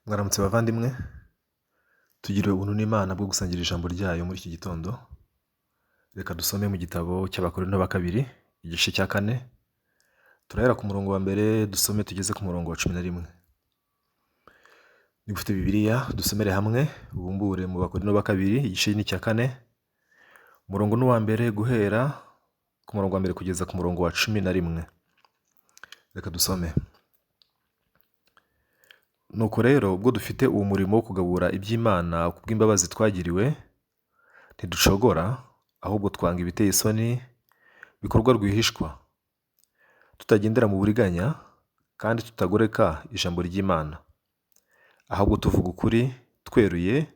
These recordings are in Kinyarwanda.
Mwaramutse bavandimwe, tugiriwe ubuntu n'Imana bwo gusangira ijambo ryayo muri iki gitondo. Reka dusome mu gitabo cy'Abakorinto ba kabiri, igice cya 4. Turahera ku murongo wa mbere dusome tugeze ku murongo wa 11. Niba ufite Bibiliya dusomere hamwe, ubumbure mu Bakorinto ba kabiri, igice ni cya 4. Umurongo n'uwa mbere guhera ku murongo wa mbere kugeza ku murongo wa 11. Reka dusome. Nuko rero ubwo dufite uwo murimo wo kugabura iby'Imana kubw'imbabazi twagiriwe, ntiducogora, ahubwo twanga ibiteye isoni, bikorwa rwihishwa, tutagendera mu buriganya kandi tutagoreka ijambo ry'Imana, ahubwo tuvuga ukuri tweruye,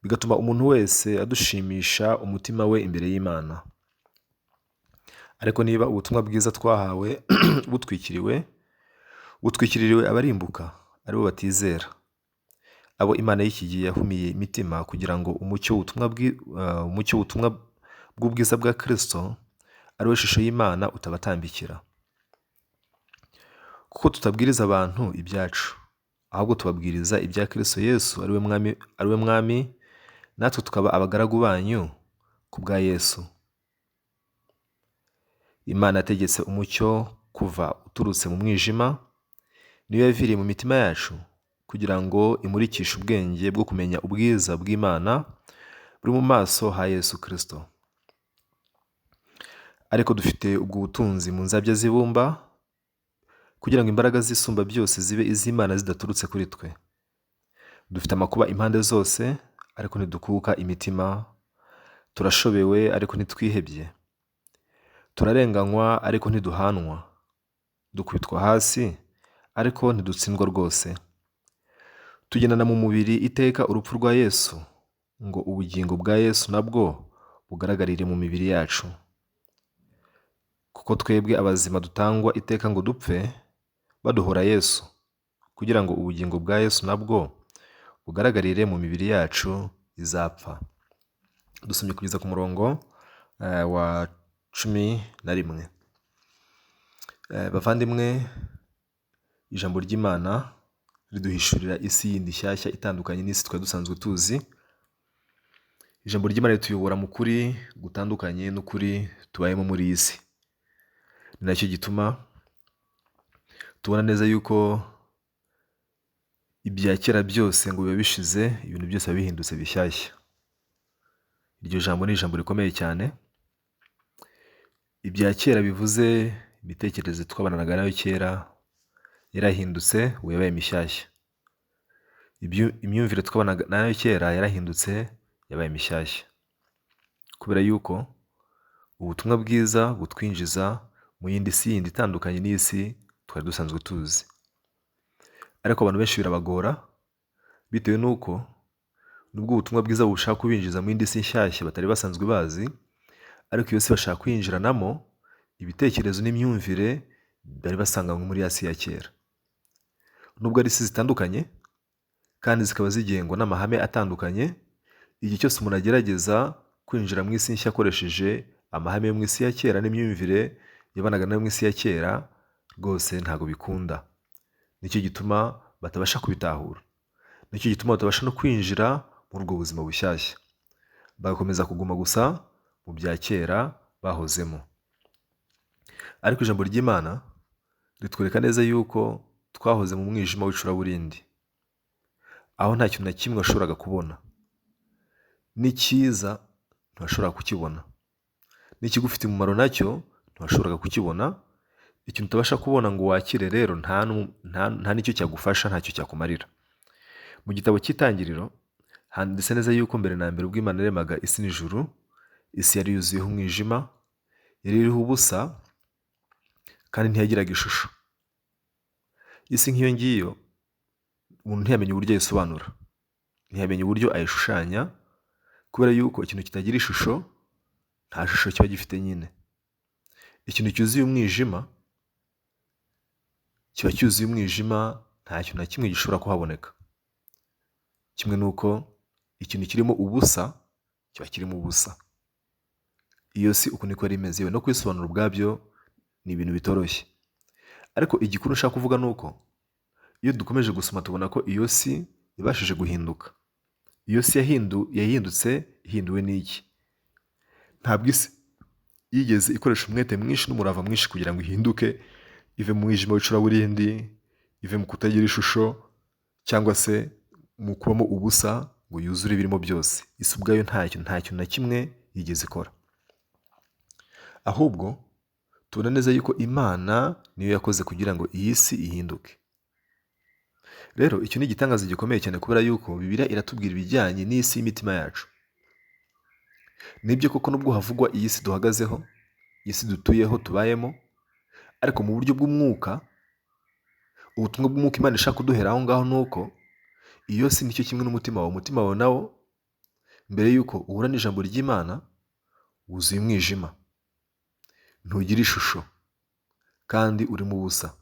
bigatuma umuntu wese adushimisha umutima we imbere y'Imana. Ariko niba ubutumwa bwiza twahawe butwikiririwe abarimbuka, aribo batizera, abo Imana y'iki gihe yahumiye imitima kugira ngo umucyo w'ubutumwa bw'ubwiza bwa Kristo, ari we shusho y'Imana, utabatambikira. Kuko tutabwiriza abantu ibyacu, ahubwo tubabwiriza ibya Kristo Yesu ari we Mwami, natwe tukaba abagaragu banyu ku bwa Yesu. Imana yategetse umucyo kuva uturutse mu mwijima, niyo yaviriye mu mitima yacu kugira ngo imurikishe ubwenge bwo kumenya ubwiza bw'Imana buri mu maso ha Yesu Kristo. Ariko dufite ubwo butunzi mu nzabya z'ibumba, kugira ngo imbaraga z'isumba byose zibe iz'Imana zidaturutse kuri twe. Dufite amakuba impande zose, ariko ntidukuka imitima. Turashobewe, ariko ntitwihebye. Turarenganywa, ariko ntiduhanwa. Dukubitwa hasi, ariko ntidutsindwa rwose. Tugendana mu mubiri iteka urupfu rwa Yesu, ngo ubugingo bwa Yesu nabwo bugaragarire mu mibiri yacu. Kuko twebwe abazima dutangwa iteka ngo dupfe, baduhora Yesu, kugira ngo ubugingo bwa Yesu nabwo bugaragarire mu mibiri yacu izapfa. Dusomye kugeza ku murongo wa 11. Bavandimwe, ijambo ry'Imana riduhishurira isi yindi nshyashya itandukanye n'isi twari dusanzwe tuzi. Ijambo ry'Imana rituyobora mu kuri gutandukanye n'ukuri tubayemo muri iyi si. Ni nacyo gituma tubona neza yuko ibya kera byose ngo biba bishize, ibintu byose biba bihindutse bishyashya. Iryo jambo ni ijambo rikomeye cyane. Ibya kera bivuze imitekerereze twabanaga nayo kera yarahindutse, ubu yabaye mishyashya. Imyumvire twabanaga nayo kera yarahindutse, yabaye mishyashya. Kubera yuko ubutumwa bwiza butwinjiza mu yindi si yindi itandukanye n'isi twari dusanzwe tuzi. Ariko abantu benshi birabagora, bitewe n'uko nubwo ubutumwa bwiza bushaka kubinjiza mu yindi si nshyashya batari basanzwe bazi, ariko iyo si bashaka kwinjiranamo ibitekerezo n'imyumvire bari basanganywe muri ya si ya kera. Nubwo ari si zitandukanye kandi zikaba zigengwa n'amahame atandukanye, igihe cyose umuntu agerageza kwinjira mu isi nshya akoresheje amahame yo mu isi ya kera n'imyumvire yabanaga nayo mu isi ya kera, rwose ntabwo bikunda. Nicyo gituma batabasha kubitahura. Nicyo gituma batabasha no kwinjira muri ubwo buzima bushyashya. Bagakomeza kuguma gusa mu bya kera bahozemo. Ariko ijambo ry'Imana ritwereka neza yuko twahoze mu mwijima w'icuraburindi, aho nta kintu na kimwe washoboraga kubona. N'icyiza ntiwashoboraga kukibona, n'ikigufitiye umumaro nacyo ntiwashoboraga kukibona. Ikintu utabasha kubona ngo wakire rero nta n'icyo cyagufasha, ntacyo cyakumarira. Mu gitabo cy'Itangiriro handitse neza yuko mbere na mbere ubwo Imana yaremaga isi n'ijuru, isi yari yuzuyeho umwijima, yari iriho ubusa kandi ntiyagiraga ishusho. Isi nk'iyo ngiyo umuntu ntiyamenye uburyo ayisobanura, ntiyamenye uburyo ayishushanya, kubera yuko ikintu kitagira ishusho nta shusho kiba gifite nyine. Ikintu cyuzuye umwijima kiba cyuzuye umwijima, nta kintu na kimwe gishobora kuhaboneka. Kimwe n'uko ikintu kirimo ubusa kiba kirimo ubusa. Iyo si uko niko yari imeze, no kwisobanura ubwabyo ni ibintu bitoroshye. Ariko igikuru nshaka kuvuga ni uko iyo dukomeje gusoma tubona ko iyo si ibashije guhinduka. Iyo si yahindutse ihinduwe n'iki? Ntabwo isi yigeze ikoresha umwete mwinshi n'umurava mwinshi kugira ngo ihinduke, ive mu mwijima w'icuraburindi, ive mu kutagira ishusho, cyangwa se mu kubamo ubusa ngo yuzure ibirimo byose. Isi ubwayo nta kintu na kimwe yigeze ikora. Ahubwo tubona neza yuko Imana niyo yakoze kugira ngo iyi si ihinduke. Rero icyo ni igitangaza gikomeye cyane kubera yuko Bibiliya iratubwira ibijyanye n'isi y'imitima yacu. Nibyo koko nubwo havugwa iyi si duhagazeho, iyi si dutuyeho tubayemo, ariko mu buryo bw'umwuka, ubutumwa bw'umwuka Imana ishaka kuduhera aho ngaho ni uko iyo si nicyo kimwe n'umutima wawe. Umutima wawe nawo mbere yuko uhura n'ijambo ry'Imana wuzuye umwijima, ntugira ishusho kandi urimo ubusa.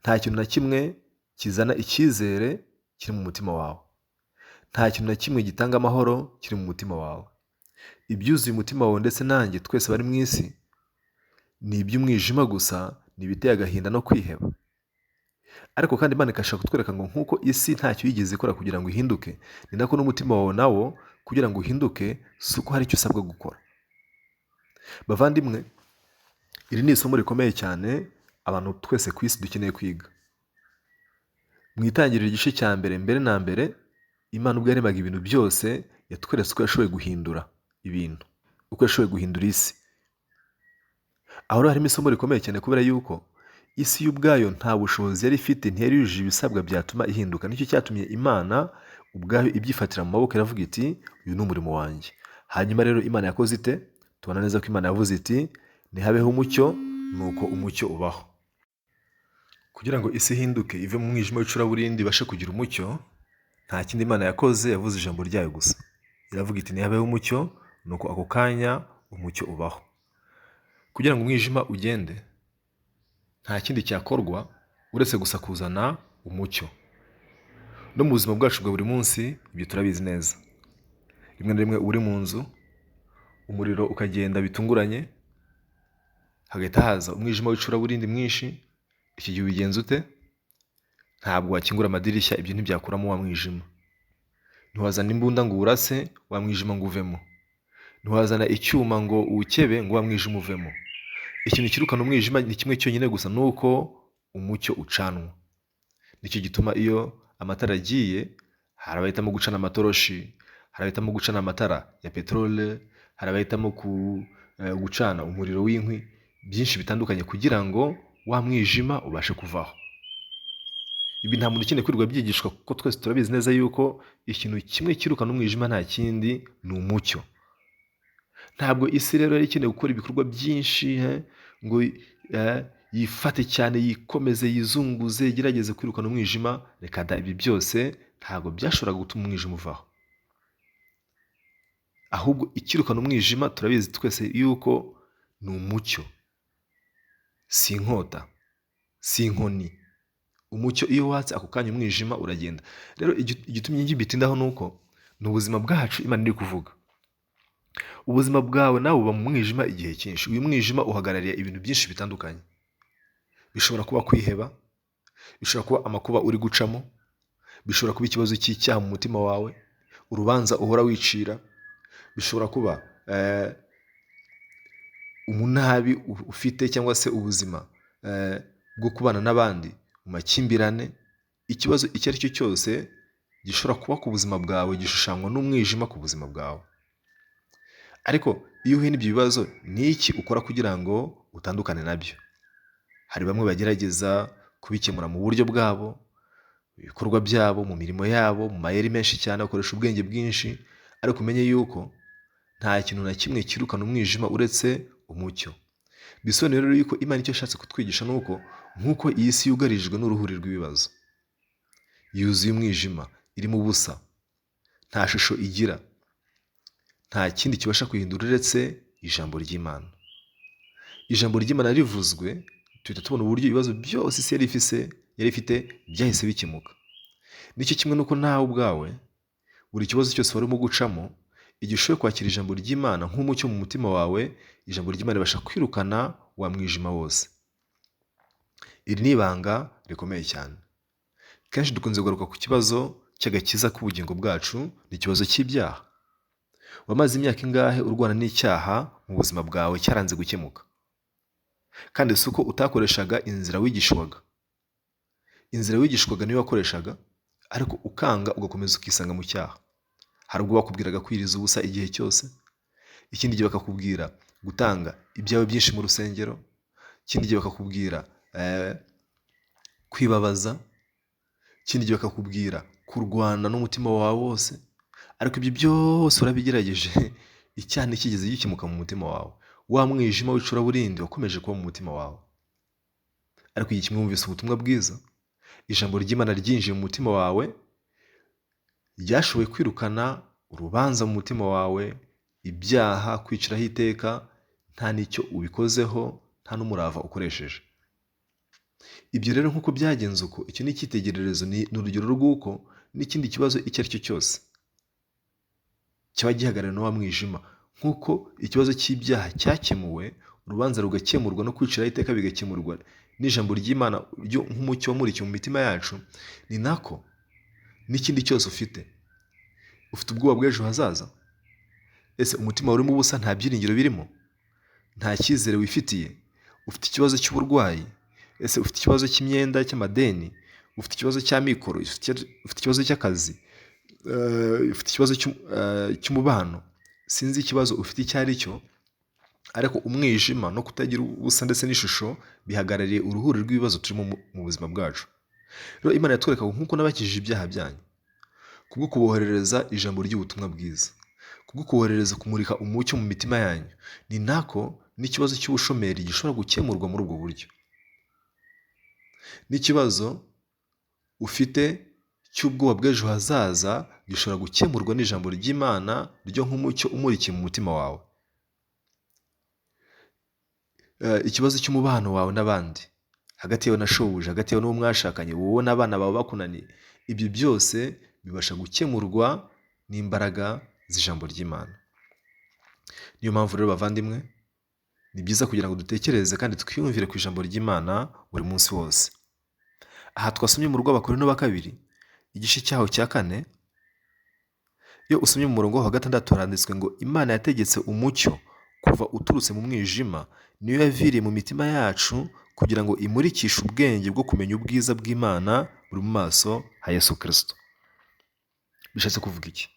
Nta kintu na kimwe kizana icyizere kiri mu mutima wawe. Nta kintu na kimwe gitanga amahoro kiri mu mutima wawe. Ibyuzuye umutima wawe ndetse nanjye twese bari mu isi ni iby'umwijima gusa, ni ibiteye agahinda no kwiheba. Ariko kandi Imana ikashaka kutwereka ngo nk'uko isi ntacyo yigeze ikora kugira ngo ihinduke, ni nako n'umutima wawe nawo kugira ngo uhinduke si uko hari icyo usabwa gukora. Bavandimwe, iri ni isomo rikomeye cyane abantu twese ku isi dukeneye kwiga. Mu itangiriro igice cya mbere, mbere na mbere, Imana ubwo yaremaga ibintu byose yatweretse uko yashoboye guhindura ibintu, uko yashoboye guhindura isi. Aho rero harimo isomo rikomeye cyane kubera yuko isi y'ubwayo nta bushobozi yari ifite, ntiyari yujuje ibisabwa byatuma ihinduka. Nicyo cyatumye Imana ubwayo ibyifatira mu maboko iravuga iti uyu ni umurimo wanjye. Hanyuma rero Imana yakoze ite? Tubona neza ko Imana yavuze iti ntihabeho umucyo, nuko umucyo ubaho. Kugira ngo isi ihinduke ive mu mwijima w'icuraburindi ibashe kugira umucyo, nta kindi Imana yakoze, yavuze ijambo ryayo gusa. Iravuga iti ntihabeho umucyo, nuko ako kanya umucyo ubaho. Kugira ngo umwijima ugende, nta kindi cyakorwa uretse gusa kuzana umucyo. No mu buzima bwacu bwa buri munsi ibyo turabizi neza. Rimwe na rimwe uri mu nzu, umuriro ukagenda bitunguranye, hagahita haza umwijima w'icuraburindi mwinshi. Iki gihe ubigenza ute? Ntabwo wakingura amadirishya, ibyo ntibyakuramo wa mwijima. Ntiwazana imbunda ngo urase wa mwijima ngo uvemo. Ntiwazana icyuma ngo uwukebe ngo wa mwijima uvemo. Ikintu kirukana umwijima ni kimwe cyonyine gusa, ni uko umucyo ucanwa. Nicyo gituma iyo amatara agiye, hari abahitamo gucana amatoroshi, hari abahitamo gucana amatara ya peterole, hari abahitamo gucana umuriro w'inkwi, byinshi bitandukanye kugira ngo wa mwijima ubashe kuvaho. Ibi nta muntu ukeneye kwirirwa byigishwa kuko twese turabizi neza yuko ikintu kimwe kirukana umwijima nta kindi ni umucyo. Ntabwo isi rero yari ikeneye gukora ibikorwa byinshi ngo yifate cyane, yikomeze, yizunguze, igerageze kwirukana umwijima. Reka da, ibi byose ntabwo byashoboraga gutuma umwijima uvaho. Ahubwo ikirukana umwijima turabizi twese yuko ni umucyo, si inkota, si inkoni. Umucyo iyo watse ako kanya umwijima uragenda. Rero igitumye ngibitindaho nuko ni ubuzima bwacu Imana iri kuvuga. Ubuzima bwawe nawe buba mu mwijima igihe cyinshi. Uyu mwijima uhagarariye ibintu byinshi bitandukanye. Bishobora kuba kwiheba, bishobora kuba amakuba uri gucamo, bishobora kuba ikibazo cy'icyaha mu mutima wawe, urubanza uhora wicira, bishobora kuba umunabi ufite cyangwa se ubuzima bwo kubana n'abandi mu makimbirane. Ikibazo icyo ari cyo cyose gishobora kuba ku buzima bwawe gishushanywa n'umwijima ku buzima bwawe. Ariko iyo uhuye n'ibyo bibazo, ni iki ukora kugira ngo utandukane nabyo? Hari bamwe bagerageza kubikemura mu buryo bwabo, mu bikorwa byabo, mu mirimo yabo, mu mayeri menshi cyane, bakoresha ubwenge bwinshi, ariko umenye yuko nta kintu na kimwe kirukana umwijima uretse umucyo. Bisobanura rero yuko Imana icyo yashatse kutwigisha ni uko nk'uko iyi si yugarijwe n'uruhuri rw'ibibazo, yuzuye umwijima, irimo ubusa, nta shusho igira, nta kindi kibasha kuyihindura uretse ijambo ry'Imana. Ijambo ry'Imana rivuzwe, tuhita tubona uburyo ibibazo byose isi yari ifite byahise bikemuka. Nicyo kimwe nuko nawe ubwawe buri kibazo cyose warimo gucamo, igihe ushoboye kwakira ijambo ry'Imana nk'umucyo mu mutima wawe, ijambo ry'Imana ribasha kwirukana wa mwijima wose. Iri ni ibanga rikomeye cyane. Kenshi dukunze kugaruka ku kibazo cy'agakiza k'ubugingo bwacu, ni ikibazo cy'ibyaha. Wamaze imyaka ingahe urwana n'icyaha mu buzima bwawe cyaranze gukemuka? Kandi si uko utakoreshaga inzira wigishwaga. Inzira wigishwaga niyo wakoreshaga, ariko ukanga ugakomeza ukisanga mu cyaha. Hari ubwo bakubwiraga kwiriza ubusa igihe cyose, ikindi gihe bakakubwira gutanga ibyawe byinshi mu rusengero, ikindi gihe bakakubwira kwibabaza, ikindi gihe bakakubwira kurwana n'umutima wawe wose. Ariko ibyo byose urabigerageje, icyaha ntikigeze gikemuka mu mutima wawe. Wa mwijima w'icuraburindi wakomeje kuba mu mutima wawe. Ariko igihe kimwe wumvise ubutumwa bwiza, ijambo ry'Imana ryinjiye mu mutima wawe, ryashoboye kwirukana urubanza mu mutima wawe, ibyaha, kwiciraho iteka, nta n'icyo ubikozeho, nta n'umurava ukoresheje. Ibyo rero nk'uko byagenze uko, icyo ni icyitegererezo, ni urugero rw'uko n'ikindi kibazo icyo ari cyo cyose cyaba gihagarara na wa mwijima. Nk'uko ikibazo cy'ibyaha cyakemuwe, urubanza rugakemurwa no kwiciraho iteka bigakemurwa n'ijambo ry'Imana nk'umucyo wamurikiye mu mitima yacu, ni nako n'ikindi cyose ufite ubwoba bw'ejo hazaza. Ese umutima urimo ubusa, nta byiringiro birimo, nta cyizere wifitiye, ufite ikibazo cy'uburwayi, ese ufite ikibazo cy'imyenda, cy'amadeni, ufite ikibazo cy'amikoro, ufite ikibazo cy'akazi, ufite ikibazo cy'umubano, sinzi ikibazo ufite icyo ari cyo, ariko umwijima no kutagira ubusa ndetse n'ishusho bihagarariye uruhuri rw'ibibazo turimo mu buzima bwacu. Rero Imana yatwereka nk'uko nabakijije ibyaha byanyu, kubwo kuboherereza ijambo ry'ubutumwa bwiza, kubwo kuboherereza kumurika umucyo mu mitima yanyu, ni nako n'ikibazo cy'ubushomeri gishobora gukemurwa muri ubwo buryo. N'ikibazo ufite cy'ubwoba bw'ejo hazaza gishobora gukemurwa n'ijambo ry'Imana ryo nk'umucyo umurikiye mu mutima wawe. Ikibazo cy'umubano wawe n'abandi, hagati yawe na shobuja, hagati yawe n'uwo mwashakanye, wowe n'abana bawe bakunaniye, ibyo byose bibasha gukemurwa n'imbaraga z'ijambo ry'Imana. Niyo mpamvu rero bavandimwe, ni byiza kugira ngo dutekereze kandi twiyumvire ku ijambo ry'Imana buri munsi wose. Aha twasomye mu Rw'Abakorinto ba kabiri, igice cyaho cya 4, iyo usomye mu murongo wa 6 haranditswe ngo Imana yategetse umucyo kuva uturutse mu mwijima, niyo yaviriye mu mitima yacu kugira ngo imurikishe ubwenge bwo kumenya ubwiza bw'Imana buri mu maso ha Yesu Kristo. Bishatse kuvuga iki?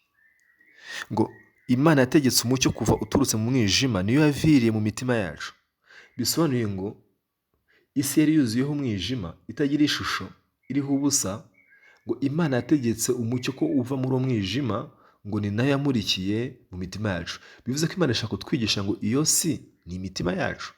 Ngo Imana yategetse umucyo kuva uturutse mu mwijima, niyo yaviriye mu mitima yacu. Bisobanuye ngo isi yari yuzuyeho umwijima, itagira ishusho, iriho ubusa, ngo Imana yategetse umucyo ko uva muri uwo mwijima, ngo ni nayo yamurikiye mu mitima yacu. Bivuze ko Imana ishaka kutwigisha ngo iyo si ni imitima yacu.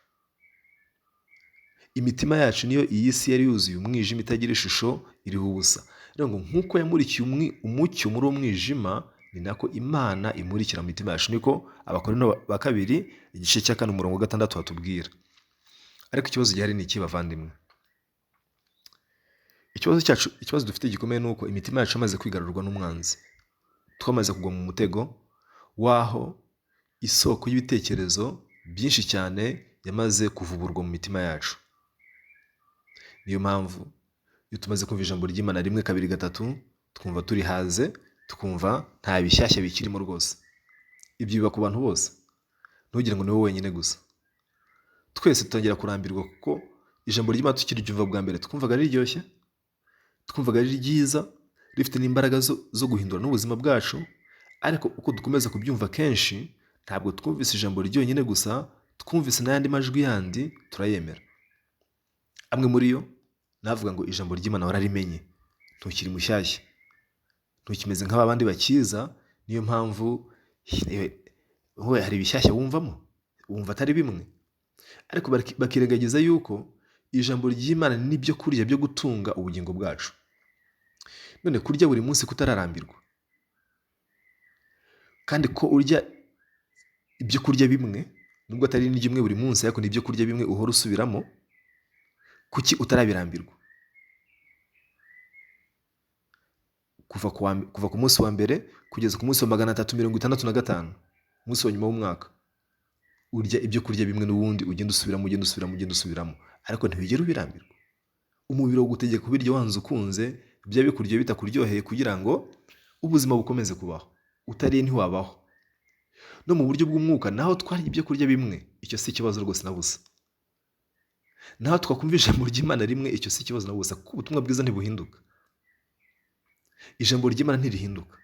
Imitima yacu niyo iyi si yari yuzuye umwijima, itagira ishusho, iriho ubusa. Rero ngo nk'uko yamurikiye umucyo muri uwo mwijima, ni nako Imana imurikira mu mitima yacu. Niko Abakorinto ba kabiri igice cya 4 umurongo wa 6 hatubwira. Ariko ikibazo gihari ni iki bavandimwe? Ikibazo dufite gikomeye ni uko imitima yacu yamaze kwigarurwa n'umwanzi. Twamaze kugwa mu mutego waho isoko y'ibitekerezo byinshi cyane yamaze kuvuburwa mu mitima yacu. Niyo mpamvu iyo tumaze kumva ijambo ry'Imana 1, 2, 3, twumva turi haze, tukumva nta bishyashya bikirimo rwose. Ibyo biba ku bantu bose, ntugire ngo ni wowe wenyine gusa. Twese tutangira kurambirwa kuko ijambo ry'Imana tukiriryumva bwa mbere twumvaga riryoshye, twumvaga ari ryiza, rifite n'imbaraga zo guhindura n'ubuzima bwacu, ariko uko dukomeza kubyumva kenshi, ntabwo twumvise ijambo ryonyine gusa, twumvise n'ayandi majwi yandi turayemera. Amwe muri yo navuga ngo ijambo ry'Imana wararimenye, ntukiri mushyashya, ntukimeze nk'abandi bakiza. Niyo mpamvu wowe hari ibishyashya wumvamo, wumva atari bimwe, ariko bakirengagiza yuko ijambo ry'Imana ni ibyo kurya byo gutunga ubugingo bwacu. None kurya buri munsi kutararambirwa, kandi ko urya ibyo kurya bimwe, nubwo atari n'iryo imwe buri munsi, ariko ni ibyo kurya bimwe uhora usubiramo, kuki utarabirambirwa? Kuva ku munsi wa mbere kugeza ku munsi wa 365, umunsi wa nyuma w'umwaka, urya ibyo kurya bimwe n'ubundi, ugenda usubiramo, ariko ntibigera ubirambirwa. Umubiri wo gutegeka kubirya wanze ukunze, byaba bikuryoheye bitakuryoheye, kugira ngo ubuzima bukomeze kubaho. Utariye ntiwabaho. No mu buryo bw'umwuka naho twariye ibyo kurya bimwe, icyo si ikibazo rwose na busa. Naho twakumva ijambo ry'Imana rimwe, icyo si ikibazo na busa, kuko ubutumwa bwiza ntibuhinduka. Ijambo ry'Imana ntirihinduka.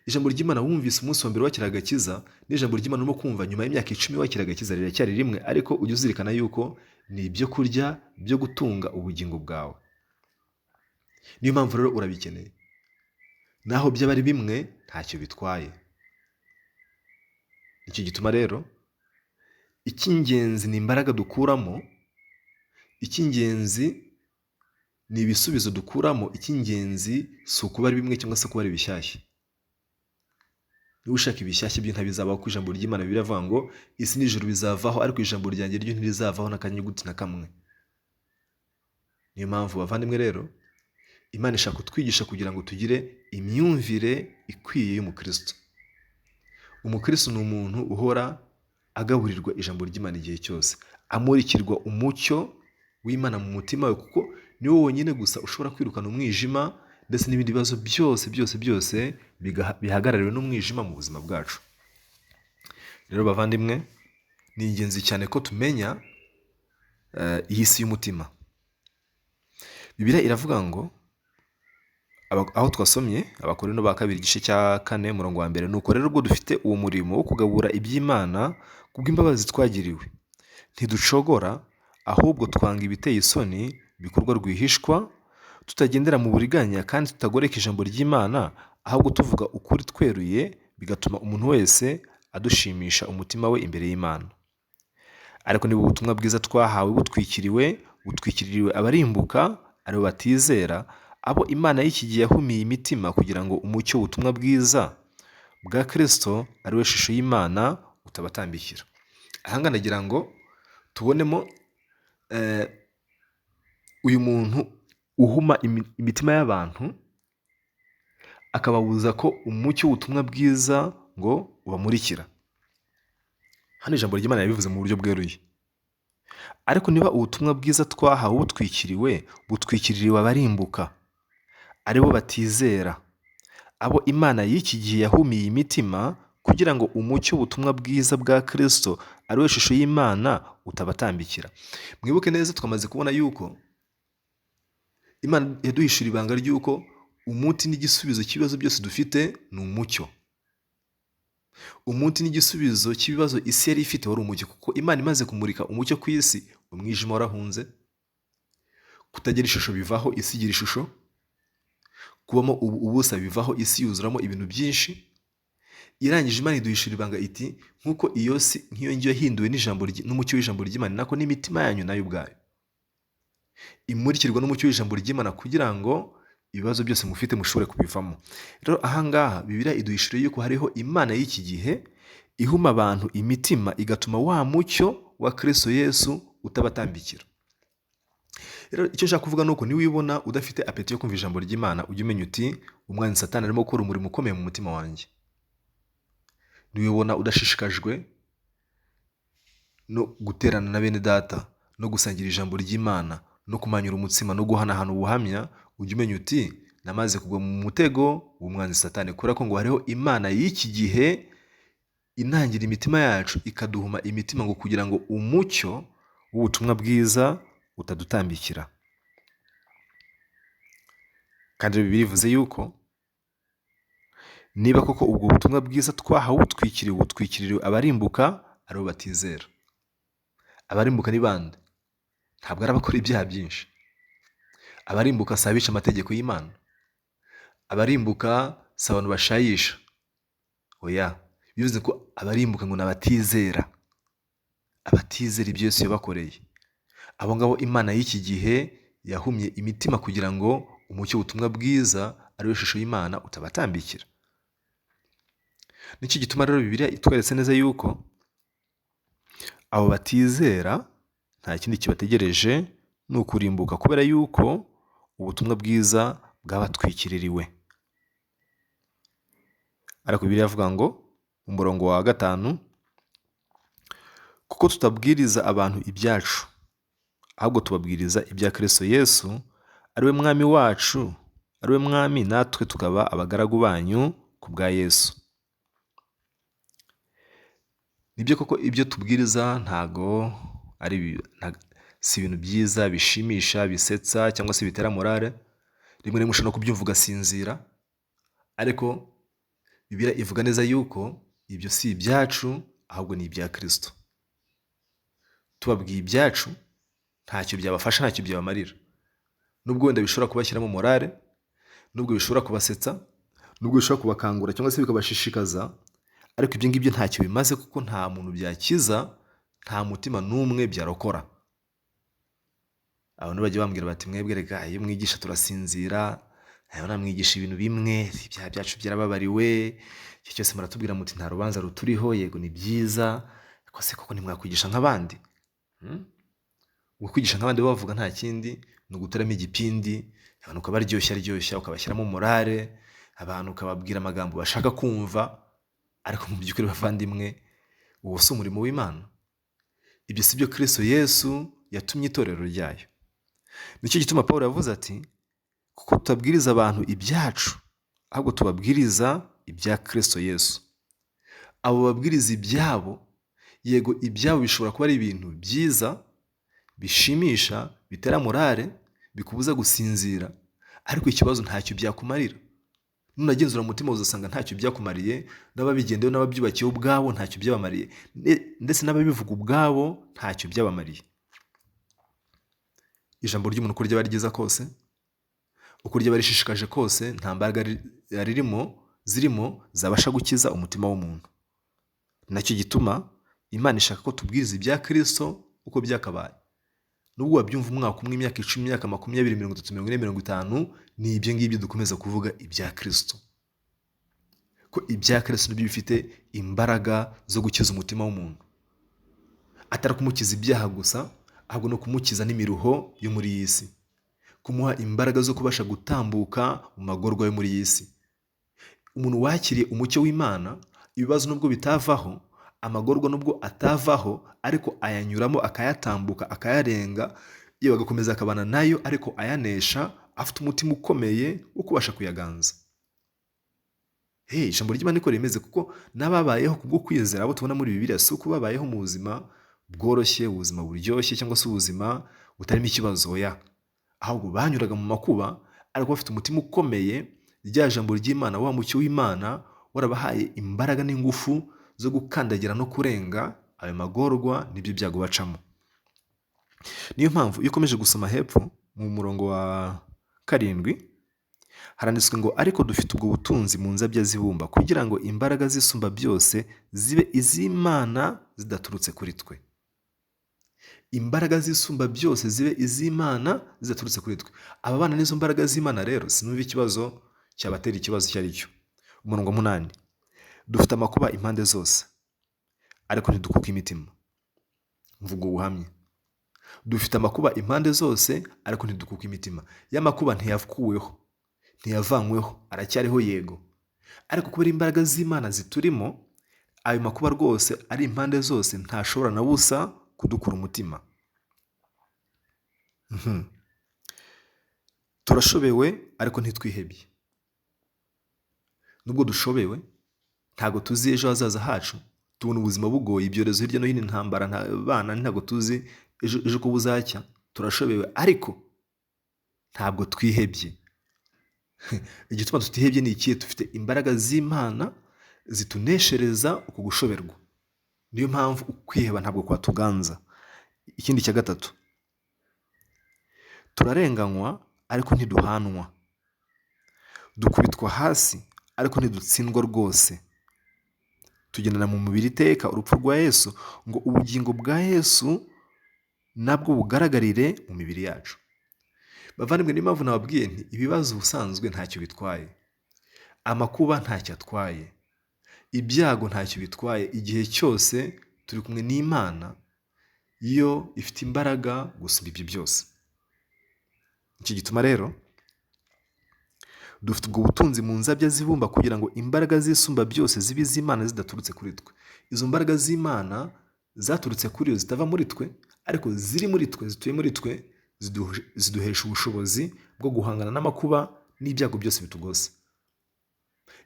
Ijambo ry'Imana wumvise umunsi wa mbere wakira agakiza, n'ijambo ry'Imana urimo kumva nyuma y'imyaka 10 wakira agakiza riracyari rimwe, ariko ujye uzirikana yuko ni ibyo kurya byo gutunga ubugingo bwawe. Niyo mpamvu rero urabikeneye. Naho byaba ari bimwe ntacyo bitwaye. Icyo gituma rero icy'ingenzi ni imbaraga dukuramo, icy'ingenzi ni ibisubizo dukuramo, icy'ingenzi si ukuba ari bimwe cyangwa se kuba ari bishyashya. Niba ushaka ibishyashya byo ntabizabaho, ku ijambo ry'Imana biravuga ngo isi n'ijuru bizavaho, ariko ijambo ryanjye ryo ntirizavaho n'akanyuguti na kamwe. Niyo mpamvu bavandimwe rero, Imana ishaka kutwigisha kugira ngo tugire imyumvire ikwiye y'umukristo. Umukristo ni umuntu uhora agaburirwa ijambo ry'Imana igihe cyose, amurikirwa umucyo w'Imana mu mutima we, kuko ni wowe wonyine gusa ushobora kwirukana umwijima ndetse n'ibindi bibazo byose bihagarariwe n'umwijima mu buzima bwacu. Rero bavandimwe, ni ingenzi cyane ko tumenya iyi si y'umutima. Bibiliya iravuga ngo, aho twasomye Abakorinto ba kabiri igice cya 4 murongo wa 1, nuko rero ubwo dufite uwo murimo wo kugabura iby'Imana kubw'imbabazi twagiriwe, ntiducogora, ahubwo twanga ibiteye isoni bikorwa rwihishwa, tutagendera mu buriganya kandi tutagoreka ijambo ry'Imana, ahubwo tuvuga ukuri tweruye, bigatuma umuntu wese adushimisha umutima we imbere y'Imana. Ariko niba ubutumwa bwiza twahawe butwikiririwe abarimbuka, aribo batizera, abo Imana y'iki gihe yahumiye imitima kugira ngo umucyo w'ubutumwa bwiza bwa Kristo ari we shusho y'Imana utabatambikira. Ahanga nagira ngo tubonemo uyu muntu uhuma imitima y'abantu, akababuza ko umucyo w'ubutumwa bwiza ngo ubamurikira. Hano ijambo ry'Imana yabivuze mu buryo bweruye. Ariko niba ubutumwa bwiza twahawe butwikiririwe abarimbuka, aribo batizera, abo Imana y'iki gihe yahumiye imitima kugira ngo umucyo w'ubutumwa bwiza bwa Kristo ari we shusho y'Imana utabatambikira. Mwibuke neza, twamaze kubona yuko Imana yaduhishura ibanga ry'uko umuti n'igisubizo cy'ibibazo byose dufite ni umucyo. Umuti n'igisubizo cy'ibibazo isi yari ifite wari umucyo, kuko Imana imaze kumurika umucyo ku isi, umwijima warahunze. Kutagira ishusho bivaho, isi igira ishusho. Kubamo ubusa bivaho, isi yuzuramo ibintu byinshi. Irangije Imana iduhishura ibanga iti, nk'uko iyo si nk'iyo ngiyo yahinduwe n'umucyo w'ijambo ry'Imana, nako n'imitima yanyu nayo ubwayo imurikirwa n'umucyo w'ijambo ry'Imana, kugira ngo ibibazo byose mufite mushobore kubivamo. Rero ahangaha Bibiliya iduhishura yuko hariho Imana y'iki gihe ihuma abantu imitima, igatuma wa mucyo wa Kristo Yesu utabatambikira. Rero icyo nshaka kuvuga nuko niwibona udafite apeti yo kumva ijambo ry'Imana, ujye umenya uti umwanzi Satani arimo gukora umurimo ukomeye mu mutima wanjye. Niwibona udashishikajwe no guterana na bene data, no gusangira ijambo ry'Imana, no kumanyura umutsima, no guhanahana ubuhamya, ujye umenya uti namaze kugwa mu mutego w'umwanzi Satani, kubera ko ngo hariho Imana y'iki gihe inangira imitima yacu, ikaduhuma imitima ngo kugira ngo umucyo w'ubutumwa bwiza utadutambikira. Kandi Bibiliya ivuze yuko niba koko ubwo butumwa bwiza twahawe butwikiririwe abarimbuka, aribo batizera. Abarimbuka ni bande? Ntabwo ari abakora ibyaha byinshi. Abarimbuka si abica amategeko y'Imana. Abarimbuka si abantu bashayisha. Oya, bivuze ko abarimbuka ngo ni abatizera. Abatizera ibyo Yesu yabakoreye. Abo ngabo Imana y'iki gihe yahumye imitima kugira ngo umucyo w'ubutumwa bwiza ari we shusho y'Imana utabatambikira. Nicyo gituma rero Bibiliya itweretse neza yuko abo batizera nta kindi kibategereje ni ukurimbuka, kubera yuko ubutumwa bwiza bwabatwikiririwe. Ariko Bibiliya avuga ngo mu murongo wa 5, kuko tutabwiriza abantu ibyacu, ahubwo tubabwiriza ibya Kristo Yesu ari we mwami wacu, ari we mwami, natwe tukaba abagaragu banyu ku bwa Yesu. Nibyo koko ibyo tubwiriza ntago si ibintu byiza, bishimisha, bisetsa cyangwa se bitera morale. Rimwe rimwe ushobora kubyumva ugasinzira, ariko Bibiliya ivuga neza yuko ibyo si ibyacu ahubwo ni ibya Kristo. Tubabwiye ibyacu ntacyo byabafasha, ntacyo byabamarira. Nubwo wenda bishobora kubashyiramo morale, nubwo bishobora kubasetsa, nubwo bishobora kubakangura cyangwa se bikabashishikaza, ariko ibyo ngibyo ntacyo bimaze, kuko nta muntu byakiza, nta mutima n'umwe byarokora. Abantu bajya bambwira bati, mwebwe rega iyo mwigisha turasinzira, namwigisha ibintu bimwe, ibyaha byacu byarababariwe, icyo cyose muratubwira muti nta rubanza ruturiho. Yego ni byiza, ariko se koko ntimwakwigisha nk'abandi? Kwigisha nk'abandi bavuga nta kindi ni uguteramo igipindi, abantu ukabaryoshya ukabashyiramo morale, abantu ukababwira amagambo bashaka kumva, ariko mu by'ukuri bavandimwe, uwo si umurimo w'Imana. Ibyo si byo Kristo Yesu yatumye itorero ryayo. Nicyo gituma Pawulo yavuze ati, kuko tutabwiriza abantu ibyacu, ahubwo tubabwiriza ibya Kristo Yesu. Abo babwiriza ibyabo, yego ibyabo bishobora kuba ari ibintu byiza, bishimisha, bitera morale, bikubuza gusinzira, ariko ikibazo ntacyo byakumarira. Nunagenzura umutima uzasanga ntacyo byakumariye, n'ababigendeho n'ababyubakiye ubwabo ntacyo byabamariye, ndetse n'ababivuga ubwabo ntacyo byabamariye. Ijambo ry'umuntu uko ryaba ryiza kose, uko ryaba rishishikaje kose, nta mbaraga zirimo zabasha gukiza umutima w'umuntu. Nacyo gituma Imana ishaka ko tubwiriza ibya Kristo uko byakabaye. Nubwo wabyumva umwaka umwe, imyaka 10, imyaka 20, 30, 40, 50, ni ibyo ngibyo dukomeza kuvuga ibya Kristo. Ko ibya Kristo nibyo bifite imbaraga zo gukiza umutima w'umuntu. Atari kumukiza ibyaha gusa, ahubwo no kumukiza n'imiruho yo muri iyi si. Kumuha imbaraga zo kubasha gutambuka mu magorwa yo muri iyi si. Umuntu wakiriye umucyo w'Imana, ibibazo nubwo bitavaho, amagorwa nubwo atavaho, ariko ayanyuramo, akayatambuka, akayarenga, yewe agakomeza akabana nayo, ariko ayanesha, afite umutima ukomeye wo kubasha kuyaganza. Ijambo ry'Imana niko rimeze, kuko n'ababayeho kubwo kwizera, abo tubona muri Bibiliya, si uko babayeho mu buzima bworoshye, ubuzima buryoshye, cyangwa se ubuzima butarimo ikibazo, oya. Ahubwo banyuraga mu makuba, ariko bafite umutima ukomeye, rya jambo ry'Imana, wa mucyo w'Imana warabahaye imbaraga n'ingufu zo gukandagira no kurenga ayo magorwa n'ibyo byago bacamo. Niyo mpamvu iyo ukomeje gusoma hepfo mu murongo wa 7, haranditswe ngo, ariko dufite ubwo butunzi mu nzabya z'ibumba, kugira ngo imbaraga z'isumba byose zibe iz'Imana zidaturutse kuri twe. Imbaraga z'isumba byose zibe iz'Imana zidaturutse kuri twe. Ababana n'izo mbaraga z'Imana rero, sinumva ikibazo cyabatera ikibazo icyo ari cyo. Umurongo 8, dufite amakuba impande zose, ariko ntidukuka imitima. Mvugo ubuhamya. Dufite amakuba impande zose, ariko ntidukuka imitima. Ya makuba ntiyavukuweho, ntiyavanyweho, aracyariho, yego. Ariko kubera imbaraga z'Imana ziturimo, ayo makuba rwose ari impande zose ntashobora na busa kudukura umutima. Turashobewe, ariko ntitwihebye. Nubwo dushobewe, ntago tuzi ejo hazaza hacu, tubona ubuzima bugoye, ibyorezo hirya no hino, intambara, abana, ntago tuzi ejo ko buzacya. Turashobewe, ariko ntabwo twihebye. Igituma tutihebye ni ikihe? Dufite imbaraga z'Imana zituneshereza uko gushoberwa. Niyo mpamvu ukwiheba ntabwo kwatuganza. Ikindi cya 3, turarenganywa, ariko ntiduhanwa. Dukubitwa hasi, ariko ntidutsindwa rwose. Tugendana mu mubiri iteka urupfu rwa Yesu, ngo ubugingo bwa Yesu nabwo bugaragarire mu mibiri yacu. Bavandimwe, niyo mpamvu nababwiye nti ibibazo ubusanzwe ntacyo bitwaye, amakuba ntacyo atwaye, ibyago ntacyo bitwaye, igihe cyose turi kumwe n'Imana, yo ifite imbaraga gusumba ibyo byose. Nicyo gituma rero dufite ubwo butunzi mu nzabya z'ibumba, kugira ngo imbaraga z'isumba byose zibe iz'Imana zidaturutse kuri twe. Izo mbaraga z'Imana zaturutse kuri yo, zitava muri twe, ariko ziri muri twe, zituye muri twe, ziduhesha ubushobozi bwo guhangana n'amakuba n'ibyago byose bitugose.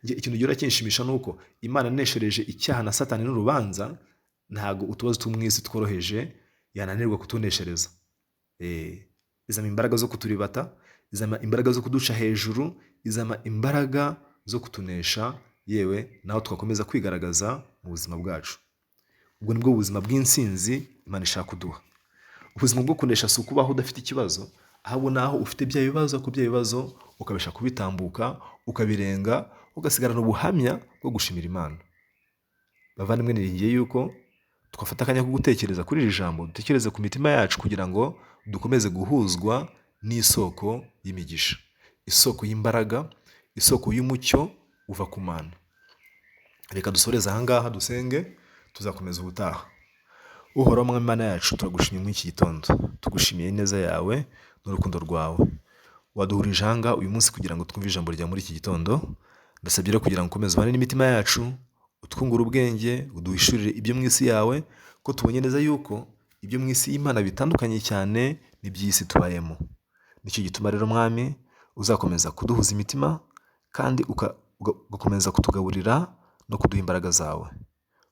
Ikintu gihora kinshimisha ni uko Imana yaneshereje icyaha na Satani n'urubanza, ntabwo utubazo two mu isi tworoheje yananirwa kutuneshereza. Izana imbaraga zo kuturibata, izana imbaraga zo kuduca hejuru, izana imbaraga zo kutunesha, yewe naho twakomeza kwigaragaza mu buzima bwacu. Ubwo nibwo buzima bw'intsinzi Imana ishaka kuduha. Ubuzima bwo kunesha si ukubaho udafite ikibazo, ahubwo naho ufite bya bibazo ukabasha kubitambuka, ukabirenga, ugasigarana ubuhamya bwo gushimira Imana. Bavandimwe, niringiye yuko twafata akanya ko gutekereza kuri iri jambo, dutekereze ku mitima yacu kugira ngo dukomeze guhuzwa n'isoko y'imigisha, isoko y'imbaraga, isoko y'umucyo uva ku Mana. Reka dusoreze ahangaha dusenge, tuzakomeza ubutaha. Uhoraho Mwami Imana yacu, turagushimiye muri iki gitondo, tugushimiye neza yawe n'urukundo rwawe. Waduhurije ahangaha uyu munsi kugira ngo twumve ijambo rya muri iki gitondo. Ndasabye rero kugira ngo ukomeze ubane n'imitima yacu, utwungure ubwenge, uduhishurire ibyo mu isi yawe, ko tubonye neza yuko ibyo mu isi y'Imana bitandukanye cyane n'iby'isi tubayemo. Nicyo gituma rero Mwami uzakomeza kuduhuza imitima kandi ugakomeza kutugaburira no kuduha imbaraga zawe.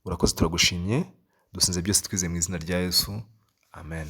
Urakoze, turagushimye, dusinze byose twizeye mu izina rya Yesu. Amen.